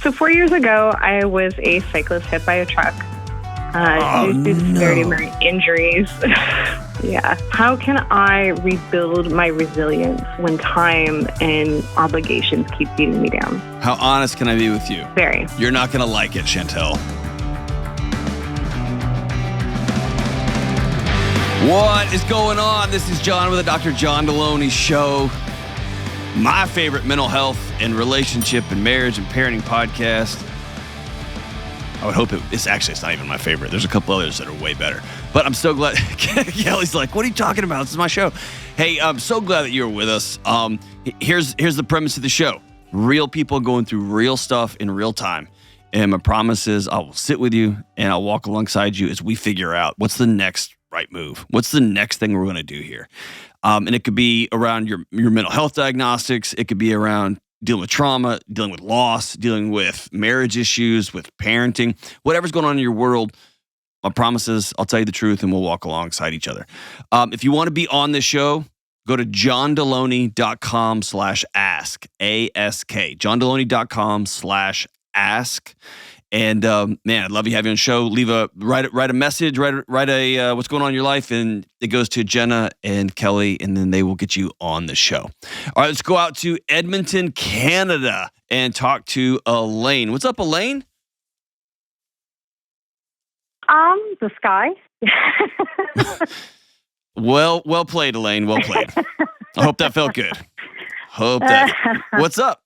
So 4 years ago, I was a cyclist hit by a truck. Due to the severity of my injuries. Yeah. How can I rebuild my resilience when time and obligations keep beating me down? How honest can I be with you? Very. You're not going to like it, Chantel. What is going on? This is John with the Dr. John Delony Show. My favorite mental health and relationship and marriage and parenting podcast. I would hope it's not even my favorite. There's a couple others that are way better. But I'm so glad. Kelly's like, what are you talking about? This is my show. Hey, I'm so glad that you're with us. Here's the premise of the show. Real people going through real stuff in real time. And my promise is I will sit with you and I'll walk alongside you as we figure out what's the next right move. What's the next thing we're going to do here? And it could be around your mental health diagnostics. It could be around dealing with trauma, dealing with loss, dealing with marriage issues, with parenting, whatever's going on in your world. My promise is I'll tell you the truth and we'll walk alongside each other. If you want to be on this show, go to johndelony.com/ask, A-S-K, johndelony.com/ask. And man, I'd love to have you on the show. Write a message, write a what's going on in your life, and it goes to Jenna and Kelly, and then they will get you on the show. All right, let's go out to Edmonton, Canada, and talk to Elaine. What's up, Elaine? The sky. Well played, Elaine. Well played. I hope that felt good. What's up?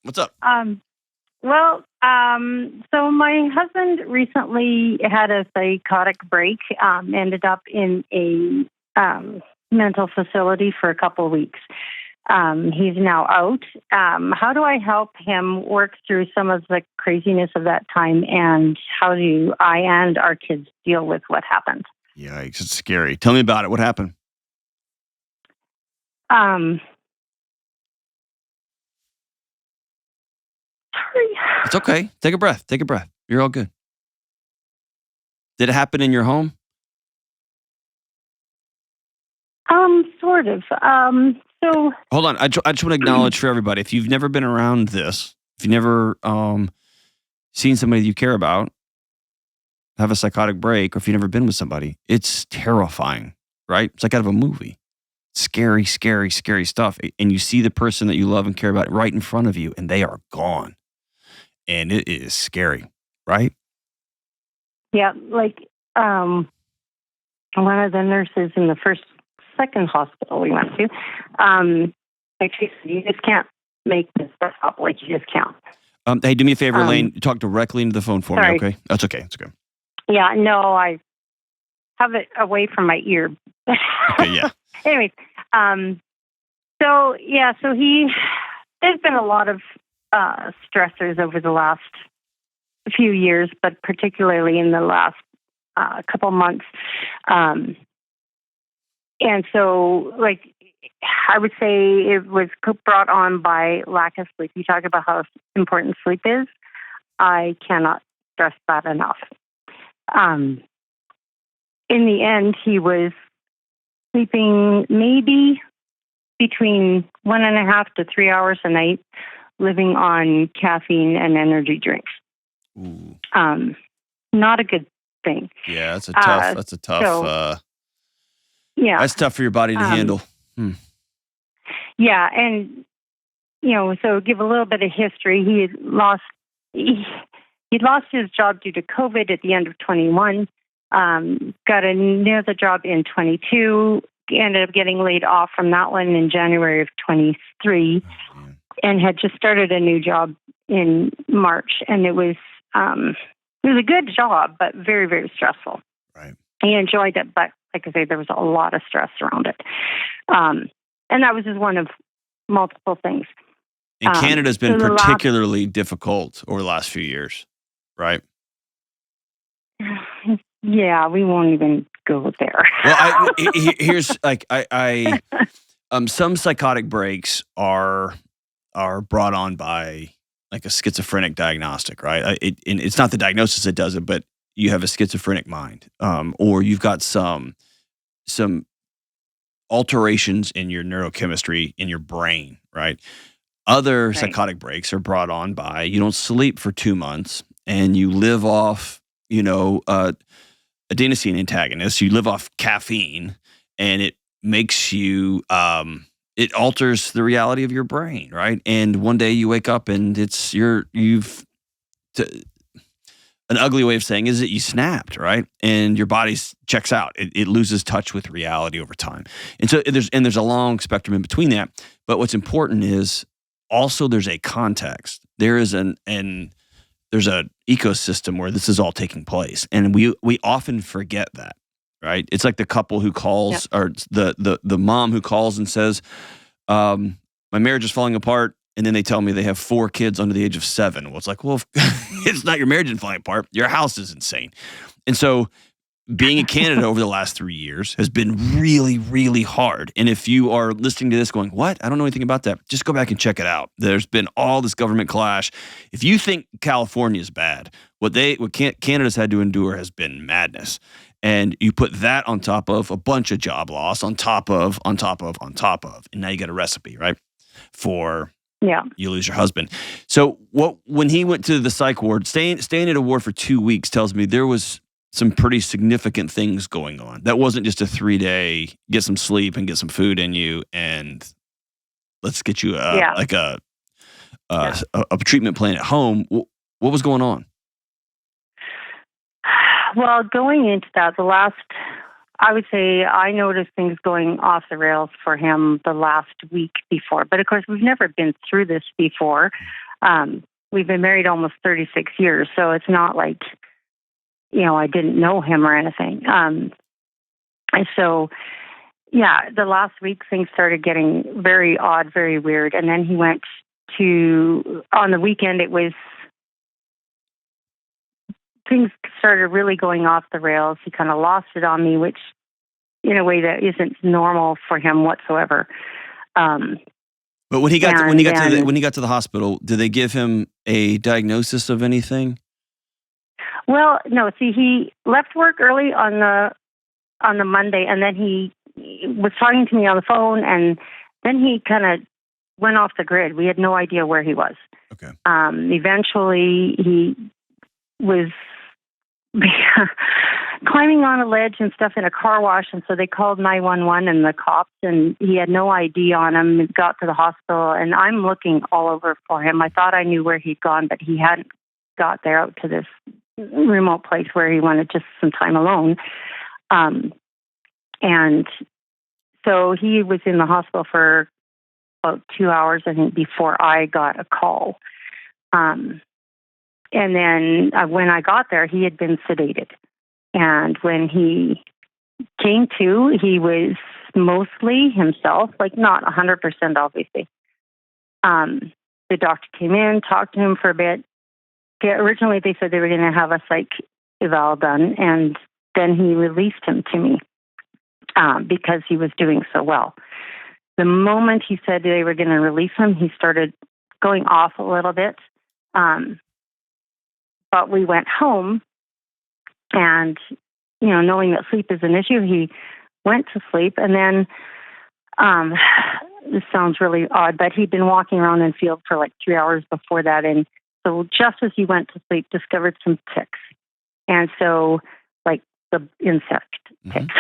So my husband recently had a psychotic break, ended up in a mental facility for a couple of weeks. He's now out. How do I help him work through some of the craziness of that time, and how do I and our kids deal with what happened? Yikes, it's scary. Tell me about it. What happened? Sorry. It's okay. Take a breath. You're all good. Did it happen in your home? Sort of. So hold on. I just want to acknowledge for everybody, if you've never been around this, if you've never seen somebody you care about have a psychotic break, or if you've never been with somebody, it's terrifying, right? It's like out of a movie. Scary, scary, scary stuff. And you see the person that you love and care about right in front of you, and they are gone. And it is scary, right? Yeah, like one of the nurses in the second hospital we went to, actually said, you just can't make this stuff up. Like, you just can't. Hey, do me a favor, Elaine. Talk directly into the phone for sorry. me, okay? That's okay. It's okay. Yeah, no, I have it away from my ear. Okay, yeah. Anyways, so there's been a lot of stressors over the last few years, but particularly in the last couple months. And so, like, I would say it was brought on by lack of sleep. You talk about how important sleep is. I cannot stress that enough. In the end, he was sleeping maybe between 1.5 to 3 hours a night, living on caffeine and energy drinks. Ooh. Not a good thing. Yeah, that's a tough. That's tough for your body to handle. Yeah, and so give a little bit of history. He'd lost his job due to COVID at the end of 21. Got another job in 22. Ended up getting laid off from that one in January of 23, and had just started a new job in March. And it was a good job, but very, very stressful. Right. He enjoyed it, but like I say, there was a lot of stress around it. And that was just one of multiple things. And Canada's been particularly difficult over the last few years, right? Yeah, we won't even go there. Well, here's like some psychotic breaks are brought on by like a schizophrenic diagnostic, right? It's not the diagnosis that does it, but you have a schizophrenic mind, or you've got some alterations in your neurochemistry in your brain, right? Other psychotic breaks are brought on by you don't sleep for 2 months and you live off, adenosine antagonists. You live off caffeine, and it makes you, it alters the reality of your brain, right? And one day you wake up and an ugly way of saying is that you snapped, right? And your body checks out. It loses touch with reality over time. And so there's a long spectrum in between that. But what's important is also there's a context. There's an ecosystem where this is all taking place. And we often forget that, right? It's like the couple who calls, or the mom who calls and says, my marriage is falling apart. And then they tell me they have 4 kids under the age of 7. Well, it's like, well, it's not your marriage is falling apart. Your house is insane. And so being in Canada over the last 3 years has been really, really hard. And if you are listening to this going, what? I don't know anything about that. Just go back and check it out. There's been all this government clash. If you think California is bad, what Canada's had to endure has been madness. And you put that on top of a bunch of job loss, on top of. And now you got a recipe, right? For... Yeah, you lose your husband. So when he went to the psych ward, staying at a ward for 2 weeks tells me there was some pretty significant things going on. That wasn't just a 3-day, get some sleep and get some food in you and let's get you a treatment plan at home. What was going on? Well, going into that, I would say I noticed things going off the rails for him the last week before. But of course, we've never been through this before. We've been married almost 36 years, so it's not like, I didn't know him or anything. And so, the last week things started getting very odd, very weird. And then he went on the weekend, things started really going off the rails. He kind of lost it on me, which in a way that isn't normal for him whatsoever. But when he got to the hospital, did they give him a diagnosis of anything? Well, no. See, he left work early on the Monday, and then he was talking to me on the phone, and then he kind of went off the grid. We had no idea where he was. Okay. Eventually, he was climbing on a ledge and stuff in a car wash, and so they called 911 and the cops, and he had no ID on him. He got to the hospital, and I'm looking all over for him. I thought I knew where he'd gone, but he hadn't got there, out to this remote place where he wanted just some time alone. And so he was in the hospital for about 2 hours, I think, before I got a call. And then when I got there, he had been sedated. And when he came to, he was mostly himself, like not 100%, obviously. The doctor came in, talked to him for a bit. Originally, they said they were going to have a psych eval done, and then he released him to me because he was doing so well. The moment he said they were going to release him, he started going off a little bit. But we went home, and, knowing that sleep is an issue, he went to sleep. And then, this sounds really odd, but he'd been walking around in the field for like 3 hours before that. And so just as he went to sleep, discovered some ticks. And so, like the insect ticks.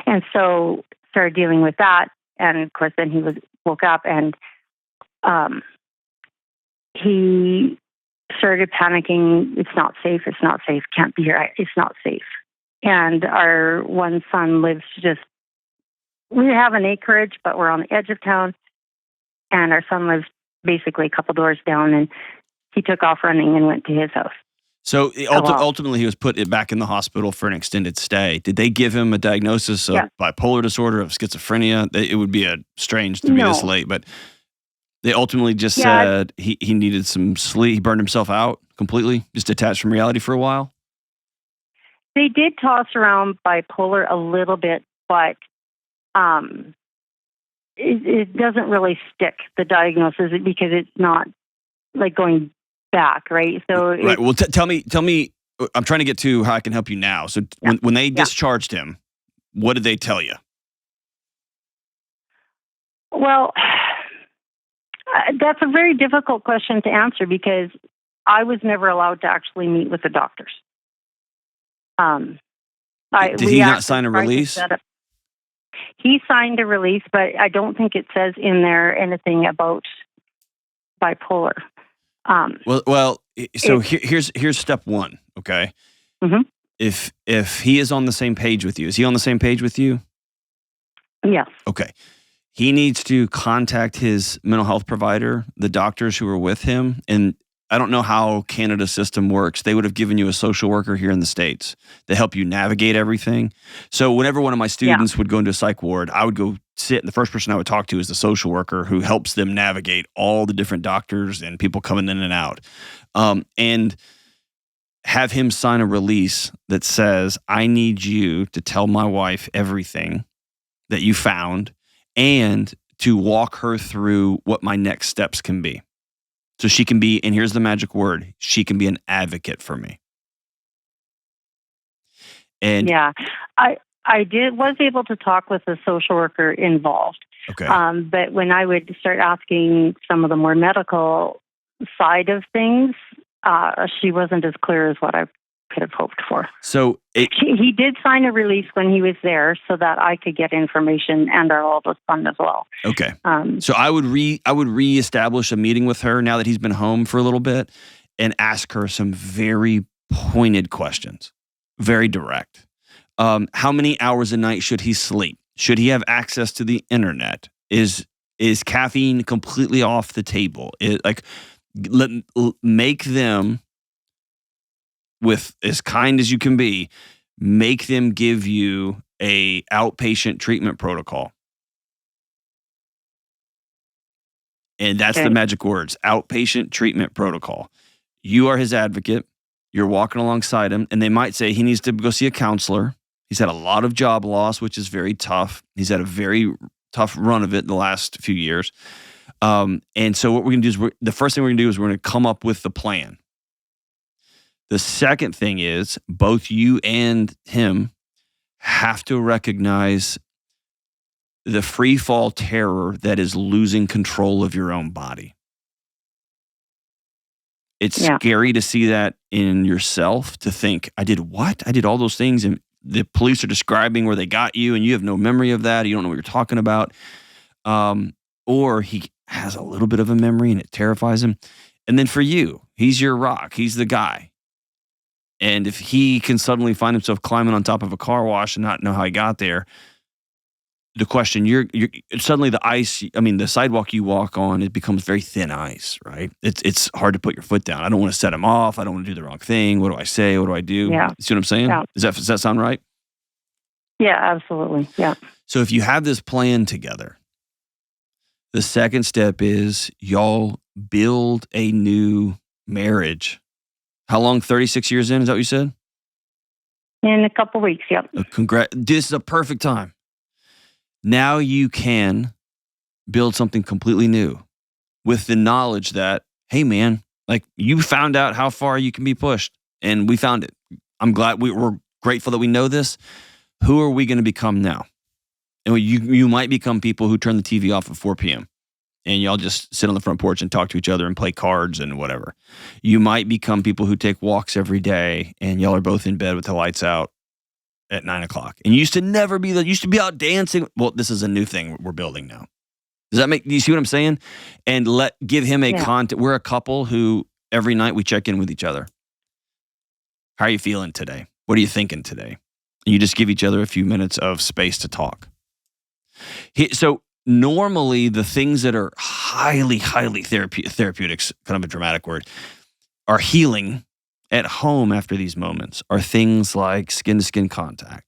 And so started dealing with that. And of course, then he woke up, and he started panicking. It's not safe. Can't be here. It's not safe. And our one son lives we have an acreage, but we're on the edge of town. And our son lives basically a couple doors down, and he took off running and went to his house. So ultimately, he was put back in the hospital for an extended stay. Did they give him a diagnosis of bipolar disorder, of schizophrenia? It would be strange to be this late, but they ultimately just said he needed some sleep. He burned himself out completely, just detached from reality for a while. They did toss around bipolar a little bit, but it doesn't really stick, the diagnosis, because it's not like going back, right? So right. Well, tell me. I'm trying to get to how I can help you now. So when they discharged him, what did they tell you? Well, That's a very difficult question to answer because I was never allowed to actually meet with the doctors. Did he not sign a release? He signed a release, but I don't think it says in there anything about bipolar. Here's step one. Okay. Mm-hmm. If he is on the same page with you, is he on the same page with you? Yes. Okay. He needs to contact his mental health provider, the doctors who are with him. And I don't know how Canada's system works. They would have given you a social worker here in the States to help you navigate everything. So whenever one of my students would go into a psych ward, I would go sit, and the first person I would talk to is the social worker who helps them navigate all the different doctors and people coming in and out. And have him sign a release that says, I need you to tell my wife everything that you found and to walk her through what my next steps can be. So she can be, and here's the magic word, she can be an advocate for me. And yeah, I was able to talk with the social worker involved. Okay. But when I would start asking some of the more medical side of things, she wasn't as clear as what I could have hoped for. So he did sign a release when he was there so that I could get information and our oldest son as well. Okay. So I would reestablish a meeting with her now that he's been home for a little bit and ask her some very pointed questions, very direct. How many hours a night should he sleep? Should he have access to the internet? Is caffeine completely off the table? Make them, with as kind as you can be, make them give you a outpatient treatment protocol. And that's the magic words, outpatient treatment protocol. You are his advocate. You're walking alongside him, and they might say he needs to go see a counselor. He's had a lot of job loss, which is very tough. He's had a very tough run of it the last few years. And so what we're going to do is the first thing we're going to do is we're going to come up with the plan. The second thing is both you and him have to recognize the free fall terror that is losing control of your own body. It's scary to see that in yourself, to think, I did what? I did all those things, and the police are describing where they got you, and you have no memory of that. You don't know what you're talking about. Or he has a little bit of a memory, and it terrifies him. And then for you, he's your rock. He's the guy. And if he can suddenly find himself climbing on top of a car wash and not know how he got there, the question, you're suddenly the sidewalk you walk on, it becomes very thin ice, right? It's hard to put your foot down. I don't want to set him off. I don't want to do the wrong thing. What do I say? What do I do? Yeah. See what I'm saying? Yeah. Does that sound right? Yeah, absolutely. Yeah. So if you have this plan together, the second step is y'all build a new marriage. How long? 36 years in? Is that what you said? In a couple weeks, yep. This is a perfect time. Now you can build something completely new with the knowledge that, hey man, like you found out how far you can be pushed and we found it. I'm glad we're grateful that we know this. Who are we going to become now? And you might become people who turn the TV off at 4 p.m. and y'all just sit on the front porch and talk to each other and play cards and whatever. You might become people who take walks every day and y'all are both in bed with the lights out at 9 o'clock. And you used to be out dancing. Well, this is a new thing we're building now. Do you see what I'm saying? And give him a content. We're a couple who every night we check in with each other. How are you feeling today? What are you thinking today? And you just give each other a few minutes of space to talk. So normally the things that are highly therapeutics, kind of a dramatic word, are healing at home after these moments are things like skin-to-skin contact.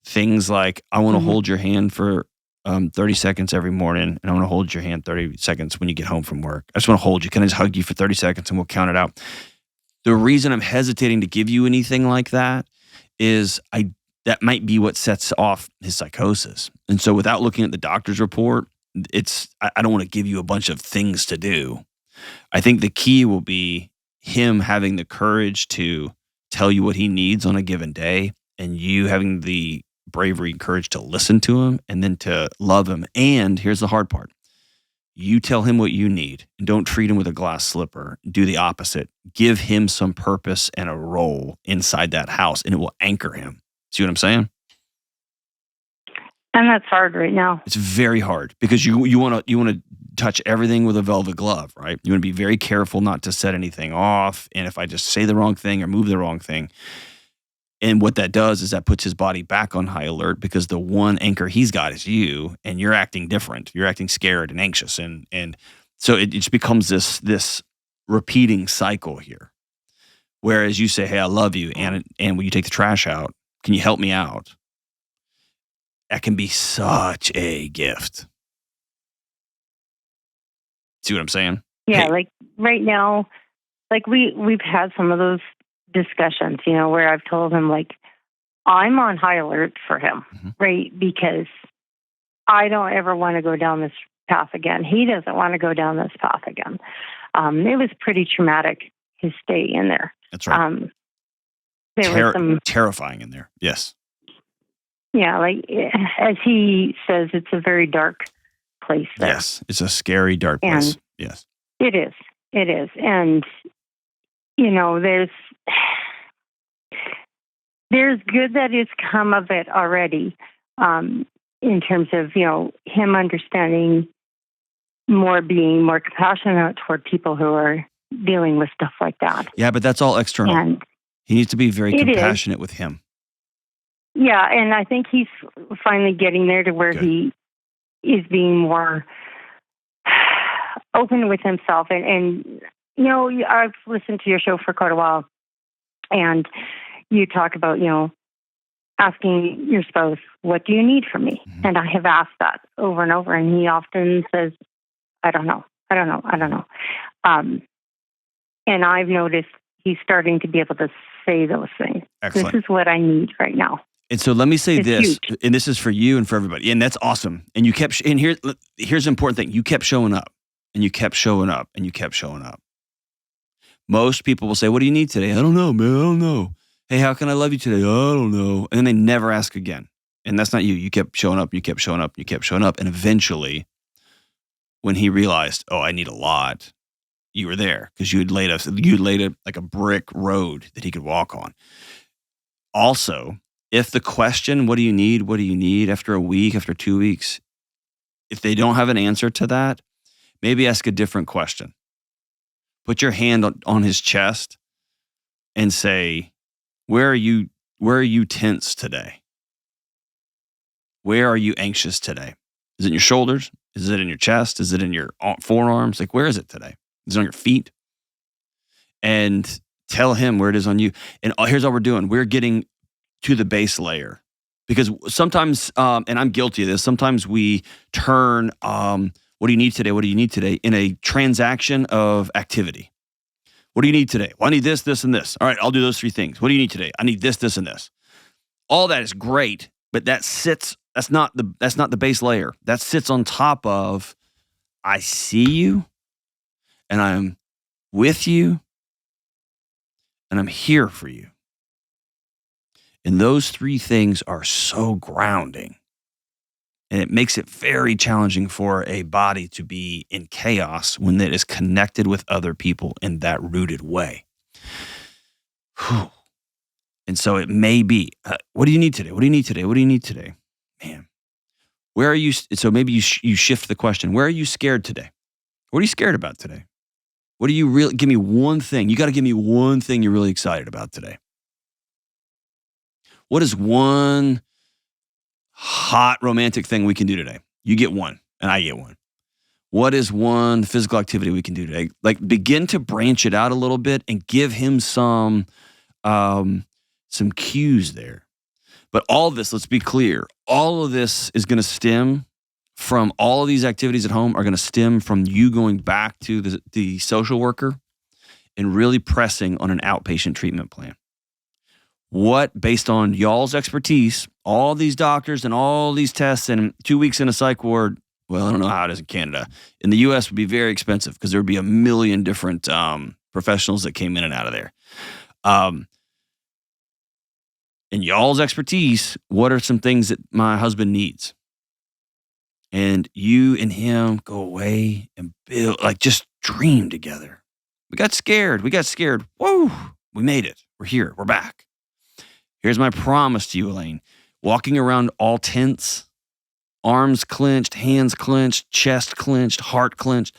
Things like, I want to hold your hand for 30 seconds every morning, and I want to hold your hand 30 seconds when you get home from work. I just want to hold you. Can I just hug you for 30 seconds and we'll count it out? The reason I'm hesitating to give you anything like that is that might be what sets off his psychosis. And so without looking at the doctor's report, I don't want to give you a bunch of things to do. I think the key will be him having the courage to tell you what he needs on a given day, and you having the bravery and courage to listen to him and then to love him. And here's the hard part. You tell him what you need and don't treat him with a glass slipper. Do the opposite. Give him some purpose and a role inside that house, and it will anchor him. See what I'm saying? And that's hard right now. It's very hard because you want to touch everything with a velvet glove, right? You want to be very careful not to set anything off. And if I just say the wrong thing or move the wrong thing, and what that does is that puts his body back on high alert because the one anchor he's got is you, and you're acting different. You're acting scared and anxious, and so it just becomes this repeating cycle here. Whereas you say, "Hey, I love you," and when you take the trash out, can you help me out? That can be such a gift. See what I'm saying? Yeah, Hey. like right now, like we've had some of those discussions, where I've told him, like, I'm on high alert for him, right? Because I don't ever want to go down this path again. He doesn't want to go down this path again. It was pretty traumatic, his stay in there. That's right. There was some terrifying in there. Yes. Yeah, like as he says, it's a very dark place there. Yes, it's a scary, dark place. Yes. It is. It is. And, there's good that has come of it already, in terms of, him understanding being more compassionate toward people who are dealing with stuff like that. Yeah, but that's all external. And he needs to be very compassionate with him. Yeah, and I think he's finally getting there to where he is being more open with himself. And I've listened to your show for quite a while, and you talk about, asking your spouse, what do you need from me? Mm-hmm. And I have asked that over and over, and he often says, I don't know. And I've noticed he's starting to be able to say those things. Excellent. This is what I need right now. And so let me say this, and this is for you and for everybody, and that's awesome. And you kept, and here's the important thing. You kept showing up, and you kept showing up, and you kept showing up. Most people will say, what do you need today? I don't know, man, I don't know. Hey, how can I love you today? I don't know. And then they never ask again. And that's not you. You kept showing up, you kept showing up, you kept showing up. And eventually, when he realized, oh, I need a lot, you were there because you'd laid like a brick road that he could walk on. Also, if the question, what do you need after a week, after 2 weeks, if they don't have an answer to that, maybe ask a different question. Put your hand on his chest and say, where are you tense today? Where are you anxious today? Is it in your shoulders? Is it in your chest? Is it in your forearms? Like, where is it today? Is it on your feet? And tell him where it is on you. And here's all we're doing. We're getting to the base layer. Because sometimes, and I'm guilty of this, sometimes we turn, what do you need today? What do you need today? In a transaction of activity. What do you need today? Well, I need this, this, and this. All right, I'll do those 3 things. What do you need today? I need this, this, and this. All that is great, but that's not the base layer. That sits on top of, I see you, and I'm with you, and I'm here for you. And those 3 things are so grounding. And it makes it very challenging for a body to be in chaos when it is connected with other people in that rooted way. Whew. And so it may be, what do you need today? What do you need today? What do you need today? Man, where are you? So maybe you shift the question. Where are you scared today? What are you scared about today? What do you really, give me one thing. You got to give me one thing you're really excited about today. What is one hot romantic thing we can do today? You get one, and I get one. What is one physical activity we can do today? Like, begin to branch it out a little bit and give him some cues there. But all of this, let's be clear, all of this is going to stem from, all of these activities at home are going to stem from you going back to the social worker and really pressing on an outpatient treatment plan. What, based on y'all's expertise, all these doctors and all these tests and 2 weeks in a psych ward, well, I don't know how it is in Canada. In the U.S. would be very expensive because there would be a million different professionals that came in and out of there. In y'all's expertise, what are some things that my husband needs? and you and him go away and build, like, just dream together. We got scared. Whoa, we made it. We're here. We're back. Here's my promise to you, Elaine. Walking around all tense, arms clenched, hands clenched, chest clenched, heart clenched,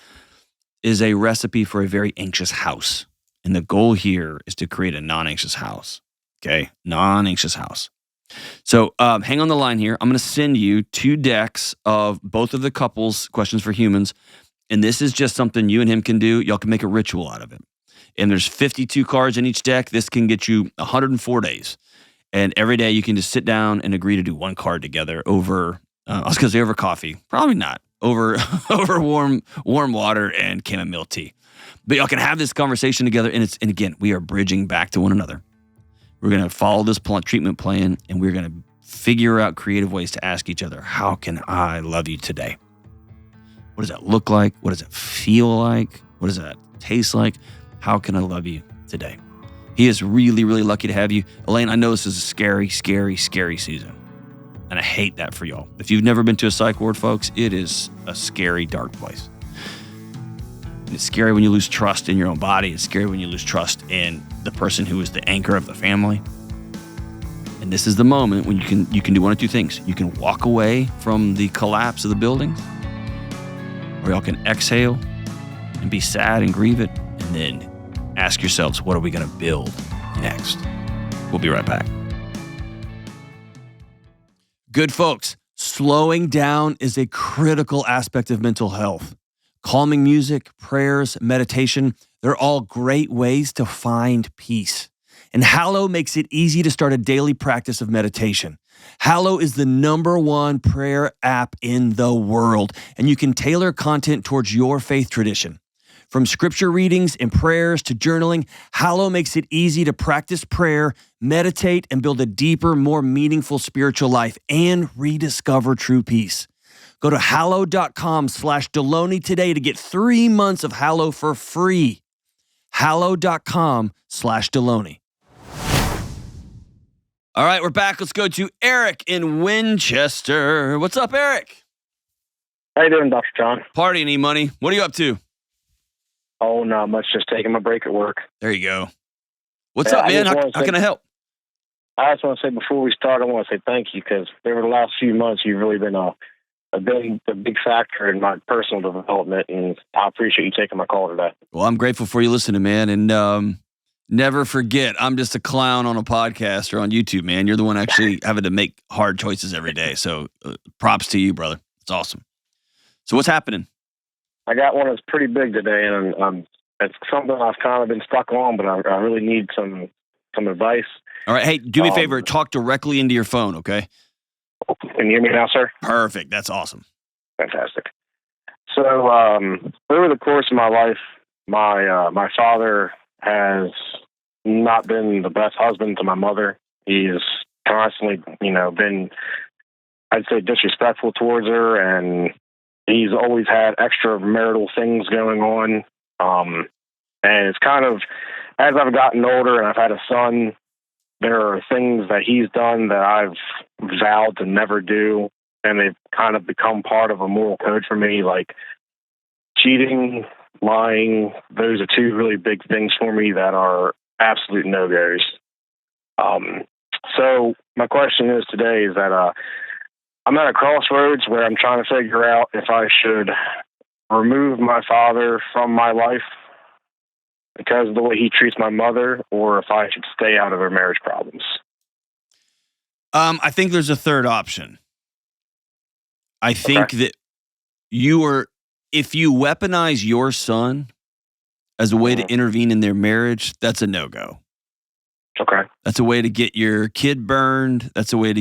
is a recipe for a very anxious house. And the goal here is to create a non-anxious house. Okay? Non-anxious house. So hang on the line here. I'm going to send you 2 decks of both of the couples' questions for humans. And this is just something you and him can do. Y'all can make a ritual out of it. And there's 52 cards in each deck. This can get you 104 days. And every day you can just sit down and agree to do 1 card together over, I was going to say over coffee. Probably not. Over warm water and chamomile tea. But y'all can have this conversation together. And again, we are bridging back to one another. We're going to follow this treatment plan, and we're going to figure out creative ways to ask each other, how can I love you today? What does that look like? What does it feel like? What does that taste like? How can I love you today? He is really, really lucky to have you. Elaine, I know this is a scary, scary, scary season. And I hate that for y'all. If you've never been to a psych ward, folks, it is a scary, dark place. And it's scary when you lose trust in your own body. It's scary when you lose trust in the person who is the anchor of the family. And this is the moment when you can do one of 2 things. You can walk away from the collapse of the buildings, or y'all can exhale and be sad and grieve it, and then ask yourselves, what are we going to build next? We'll be right back. Good folks, slowing down is a critical aspect of mental health. Calming music, prayers, meditation, they're all great ways to find peace. And Hallow makes it easy to start a daily practice of meditation. Hallow is the #1 prayer app in the world, and you can tailor content towards your faith tradition. From scripture readings and prayers to journaling, Hallow makes it easy to practice prayer, meditate, and build a deeper, more meaningful spiritual life and rediscover true peace. Go to hallow.com/Delony today to get 3 months of Hallow for free. Hallow.com/Delony. All right, we're back. Let's go to Eric in Winchester. What's up, Eric? How you doing, Dr. John? Partying, E-Money. What are you up to? Oh, not much. Just taking my break at work. There you go. What's up, man? How can I help? I just want to say before we start, I want to say thank you because over the last few months, you've really been a big factor in my personal development, and I appreciate you taking my call today. Well, I'm grateful for you listening, man, and never forget, I'm just a clown on a podcast or on YouTube, man. You're the one actually having to make hard choices every day, so props to you, brother. It's awesome. So what's happening? I got one that's pretty big today, and it's something I've kind of been stuck on, but I really need some advice. All right, hey, do me a favor. Talk directly into your phone, okay? Can you hear me now, sir? Perfect. That's awesome. Fantastic. So over the course of my life, my father has not been the best husband to my mother. He's constantly, been, I'd say, disrespectful towards her, and he's always had extramarital things going on. And it's kind of, as I've gotten older and I've had a son, there are things that he's done that I've vowed to never do, and they've kind of become part of a moral code for me, like cheating, lying. Those are 2 really big things for me that are absolute no-goes. So my question is today is that I'm at a crossroads where I'm trying to figure out if I should remove my father from my life because of the way he treats my mother, or if I should stay out of our marriage problems. I think there's a third option. I think that if you weaponize your son as a way to intervene in their marriage, that's a no-go. Okay. That's a way to get your kid burned. That's just a way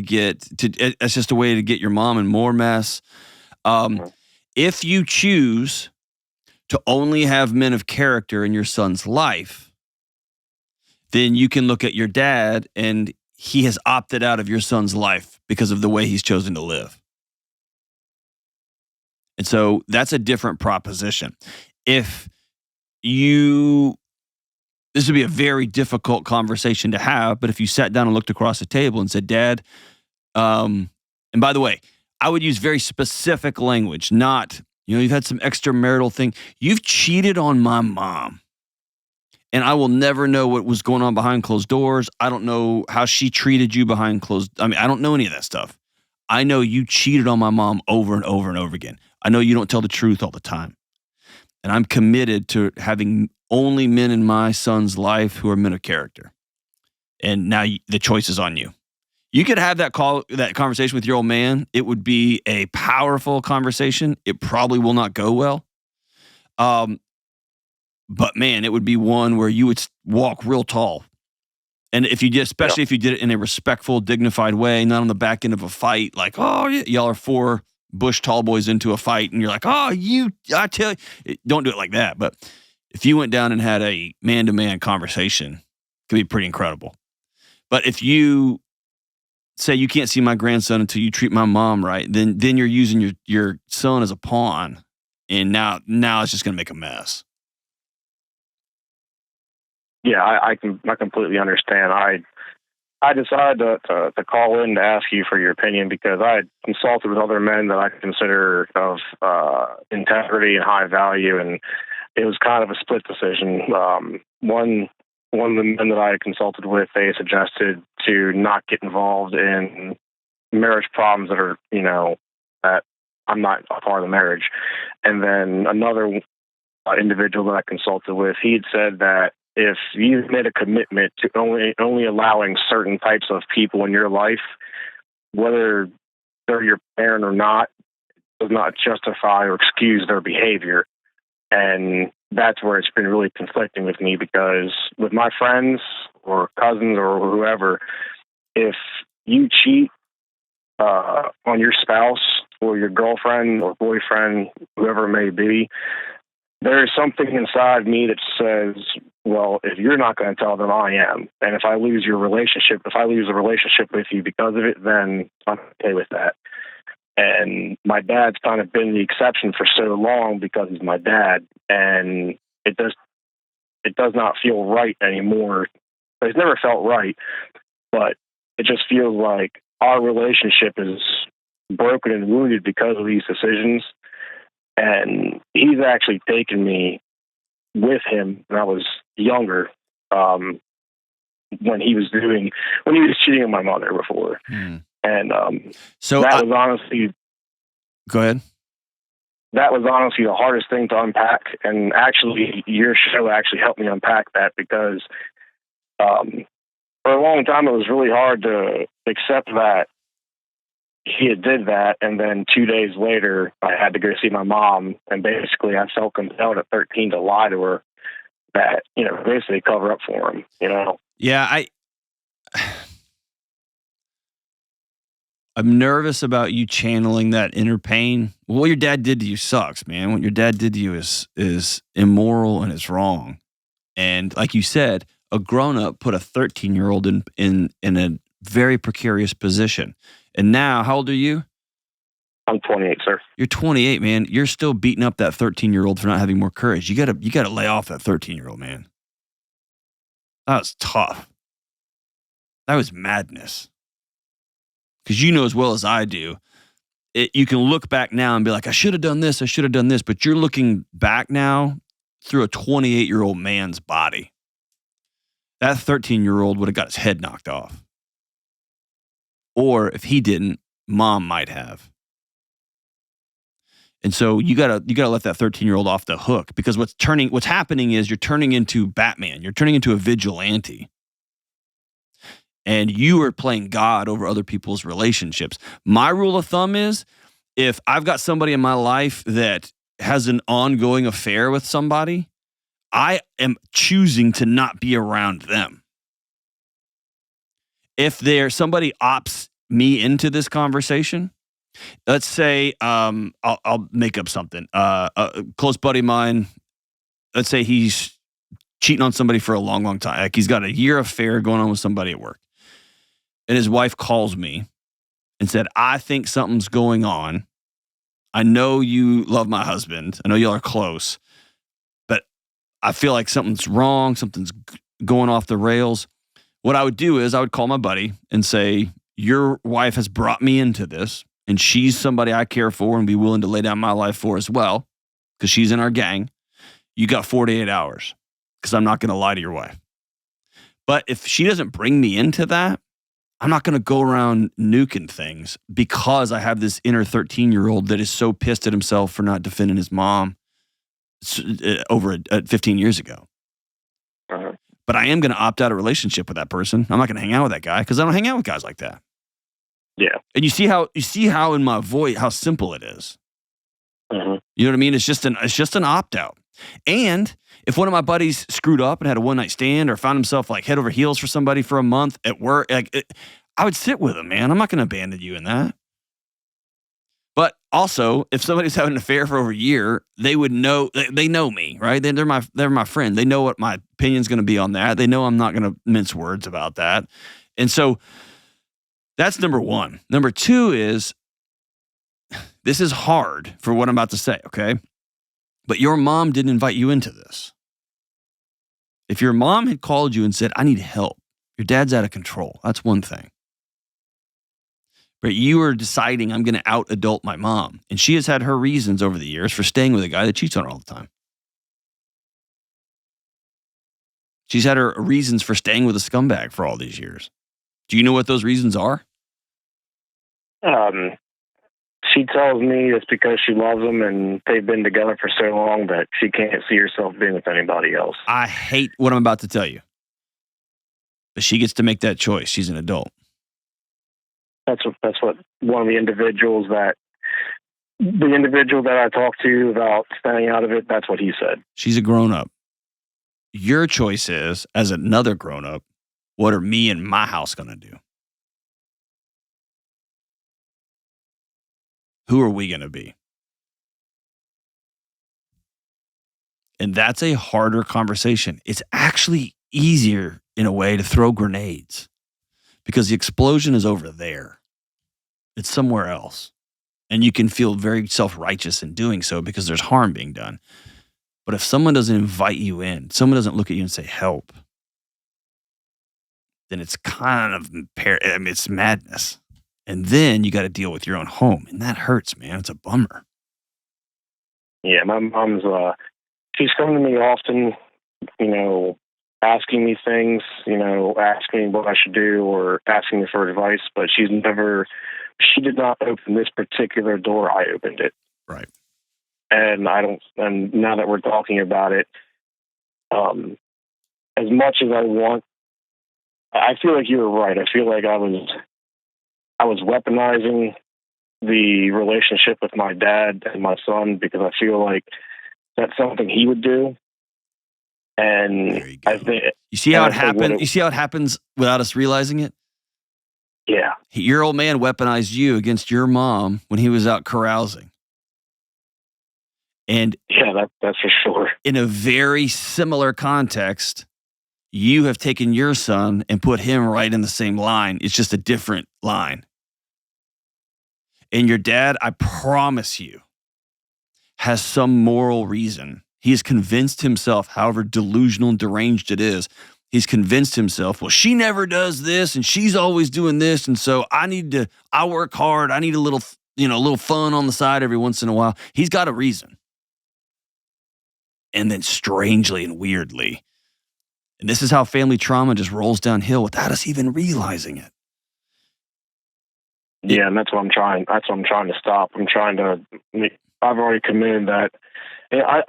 to get your mom in more mess. If you choose to only have men of character in your son's life, then you can look at your dad and he has opted out of your son's life because of the way he's chosen to live. And so that's a different proposition. This would be a very difficult conversation to have, but if you sat down and looked across the table and said, Dad, and by the way, I would use very specific language, not, you've had some extramarital thing. You've cheated on my mom. And I will never know what was going on behind closed doors. I don't know how she treated you behind closed. I don't know any of that stuff. I know you cheated on my mom over and over and over again. I know you don't tell the truth all the time. And I'm committed to having only men in my son's life who are men of character. And now the choice is on you. You could have that conversation with your old man. It would be a powerful conversation. It probably will not go well. But man, it would be one where you would walk real tall. And if you did, especially if you did it in a respectful, dignified way, not on the back end of a fight, like, oh, y'all are 4 Bush tall boys into a fight, and you're like, oh, I tell you, don't do it like that. But if you went down and had a man-to-man conversation, it could be pretty incredible. But if you say you can't see my grandson until you treat my mom right, then you're using your son as a pawn, and now it's just going to make a mess. Yeah, I completely understand. I decided to call in to ask you for your opinion because I had consulted with other men that I consider of integrity and high value, and it was kind of a split decision. One of the men that I had consulted with, they suggested to not get involved in marriage problems that are, that I'm not a part of the marriage. And then another individual that I consulted with, he had said that if you've made a commitment to only allowing certain types of people in your life, whether they're your parent or not, does not justify or excuse their behavior. And that's where it's been really conflicting with me, because with my friends or cousins or whoever, if you cheat on your spouse or your girlfriend or boyfriend, whoever it may be, there is something inside me that says, well, if you're not going to tell them, I am. And if I lose the relationship with you because of it, then I'm okay with that. And my dad's kind of been the exception for so long because he's my dad. And it does not feel right anymore. It's never felt right, but it just feels like our relationship is broken and wounded because of these decisions. And he's actually taken me with him when I was younger, when he was cheating on my mother before. And so that was honestly... Go ahead. That was honestly the hardest thing to unpack. And actually, your show actually helped me unpack that, because for a long time, it was really hard to accept that he had did that. And then 2 days later, I had to go see my mom. And basically, I felt compelled at 13 to lie to her, that, basically cover up for him, Yeah, I'm nervous about you channeling that inner pain. What your dad did to you sucks, man. What your dad did to you is immoral and it's wrong. And like you said, a grown-up put a 13-year-old in a very precarious position. And now, how old are you? I'm 28, sir. You're 28, man. You're still beating up that 13-year-old for not having more courage. You gotta lay off that 13-year-old, man. That was tough. That was madness. Because you know as well as I do, you can look back now and be like, I should have done this, but you're looking back now through a 28-year-old man's body. That 13-year-old would have got his head knocked off. Or if he didn't, mom might have. And so you gotta let that 13-year-old off the hook, because what's happening is you're turning into Batman. You're turning into a vigilante. And you are playing God over other people's relationships. My rule of thumb is, if I've got somebody in my life that has an ongoing affair with somebody, I am choosing to not be around them. If somebody opts me into this conversation, let's say I'll make up something. A close buddy of mine, let's say he's cheating on somebody for a long, long time. Like he's got a year affair going on with somebody at work. And his wife calls me and said, I think something's going on. I know you love my husband. I know y'all are close, but I feel like something's wrong. Something's going off the rails. What I would do is I would call my buddy and say, your wife has brought me into this. and she's somebody I care for and be willing to lay down my life for as well, because she's in our gang, you got 48 hours, because I'm not going to lie to your wife. But if she doesn't bring me into that, I'm not going to go around nuking things because I have this inner 13-year-old that is so pissed at himself for not defending his mom over 15 years ago. Uh-huh. But I am going to opt out of a relationship with that person. I'm not going to hang out with that guy because I don't hang out with guys like that. Yeah. And you see how in my voice, how simple it is. Uh-huh. You know what I mean? It's just an opt out. And if one of my buddies screwed up and had a one night stand or found himself like head over heels for somebody for a month at work, I would sit with him, man. I'm not going to abandon you in that. But also, if somebody's having an affair for over a year, they would know. They know me, right? They're my friend. They know what my opinion's going to be on that. They know I'm not going to mince words about that. And so that's number one. Number two is, this is hard for what I'm about to say, okay? But your mom didn't invite you into this. If your mom had called you and said, I need help, your dad's out of control, that's one thing. But you are deciding, I'm going to out-adult my mom. And she has had her reasons over the years for staying with a guy that cheats on her all the time. She's had her reasons for staying with a scumbag for all these years. Do you know what those reasons are? She tells me it's because she loves him and they've been together for so long that she can't see herself being with anybody else. I hate what I'm about to tell you. But she gets to make that choice. She's an adult. That's what one of the individual that I talked to about staying out of it, that's what he said. She's a grown-up. Your choice is, as another grown-up, what are me and my house going to do? Who are we going to be? And that's a harder conversation. It's actually easier in a way to throw grenades because the explosion is over there. It's somewhere else. And you can feel very self-righteous in doing so because there's harm being done. But if someone doesn't invite you in, someone doesn't look at you and say, help, then it's kind of, it's madness. And then you got to deal with your own home. And that hurts, man. It's a bummer. Yeah, my mom's, she's coming to me often, asking me things, asking me what I should do or asking me for advice, but she did not open this particular door. I opened it. Right. And and now that we're talking about it, as much as I want, I feel like you were right. I feel like I was weaponizing the relationship with my dad and my son because I feel like that's something he would do. And I think you see how it happened. You see how it happens without us realizing it. Yeah, your old man weaponized you against your mom when he was out carousing. And yeah, that's for sure. In a very similar context, you have taken your son and put him right in the same line. It's just a different line. And your dad, I promise you, has some moral reason. He has convinced himself, however delusional and deranged it is, he's convinced himself, well, she never does this and she's always doing this. And so I work hard. I need a little fun on the side every once in a while. He's got a reason. And then strangely and weirdly, and this is how family trauma just rolls downhill without us even realizing it. Yeah, and that's what I'm trying to stop. I've already committed that.